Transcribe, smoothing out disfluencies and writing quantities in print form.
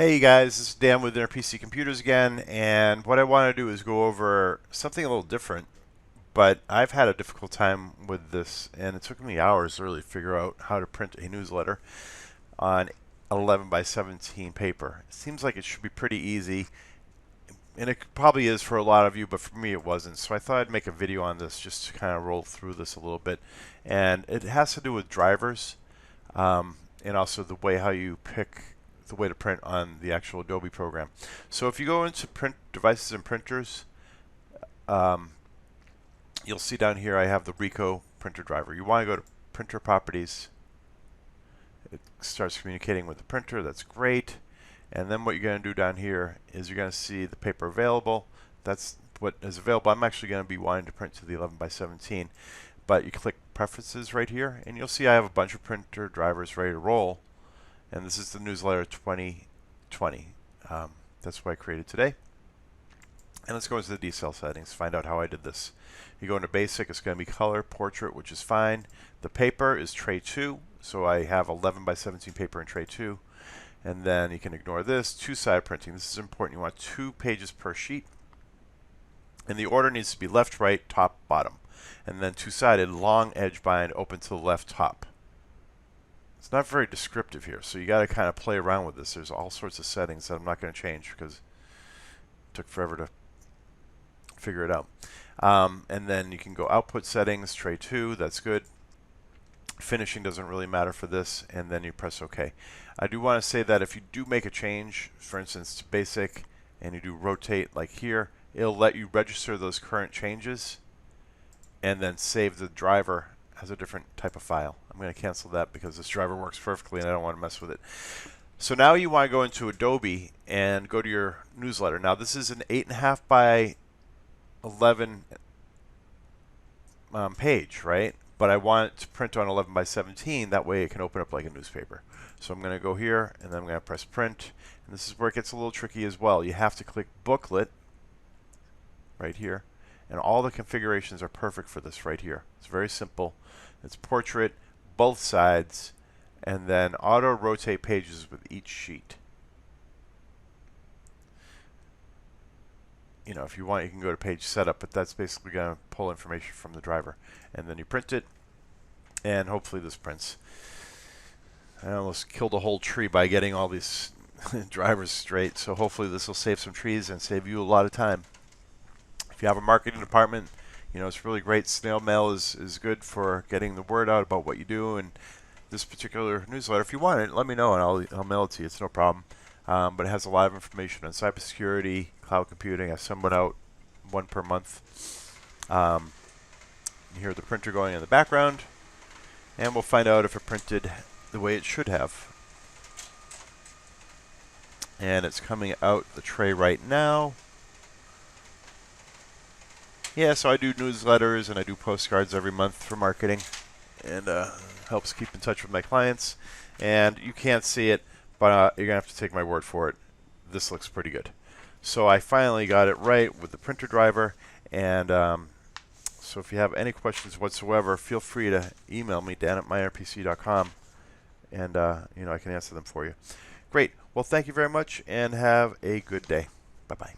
Hey guys, this is Dan with InnerPC Computers again, and what I want to do is go over something a little different, but I've had a difficult time with this, and it took me hours to really figure out how to print a newsletter on 11 by 17 paper. It seems like it should be pretty easy, and it probably is for a lot of you, but for me it wasn't. So I thought I'd make a video on this just to kind of roll through this a little bit, and it has to do with drivers, and also the way how you pick the way to print on the actual Adobe program. So if you go into print devices and printers, you'll see down here I have the Ricoh printer driver. You want to go to printer properties. It starts communicating with the printer. That's great. And then what you're going to do down here is you're going to see the paper available. That's what is available. I'm actually going to be wanting to print to the 11 by 17, but you click preferences right here and you'll see I have a bunch of printer drivers ready to roll. And this is the newsletter 2020. That's what I created today. And let's go into the detail settings, find out how I did this. You go into basic, it's going to be color, portrait, which is fine. The paper is tray 2, so I have 11 by 17 paper in tray 2. And then you can ignore this, two-side printing. This is important. You want 2 pages per sheet. And the order needs to be left, right, top, bottom. And then two-sided, long edge bind, open to the left top. It's not very descriptive here, so you got to kind of play around with this. There's all sorts of settings that I'm not going to change because it took forever to figure it out. And then you can go output settings, tray 2, that's good. Finishing doesn't really matter for this, and then you press OK. I do want to say that if you do make a change, for instance to basic, and you do rotate like here, it'll let you register those current changes and then save the driver as a different type of file. I'm going to cancel that because this driver works perfectly and I don't want to mess with it. So now you want to go into Adobe and go to your newsletter. Now this is an 8.5 by 11 page, right? But I want it to print on 11 by 17. That way it can open up like a newspaper. So I'm going to go here and then I'm going to press print. And this is where it gets a little tricky as well. You have to click booklet right here. And all the configurations are perfect for this right here. It's very simple. It's portrait, both sides, and then auto rotate pages with each sheet. You know, if you want, you can go to page setup, but that's basically going to pull information from the driver. And then you print it, and hopefully this prints. I almost killed a whole tree by getting all these drivers straight, so hopefully this will save some trees and save you a lot of time. If you have a marketing department, you know, it's really great. Snail mail is good for getting the word out about what you do. And this particular newsletter, if you want it, let me know and I'll mail it to you. It's no problem. But it has a lot of information on cybersecurity, cloud computing. I send one out 1 per month. You hear the printer going in the background. And we'll find out if it printed the way it should have. And it's coming out the tray right now. Yeah, so I do newsletters and I do postcards every month for marketing, and helps keep in touch with my clients. And you can't see it, but you're going to have to take my word for it. This looks pretty good. So I finally got it right with the printer driver, and so if you have any questions whatsoever, feel free to email me, dan@myinnerpc.com, and you know, I can answer them for you. Great. Well, thank you very much, and have a good day. Bye-bye.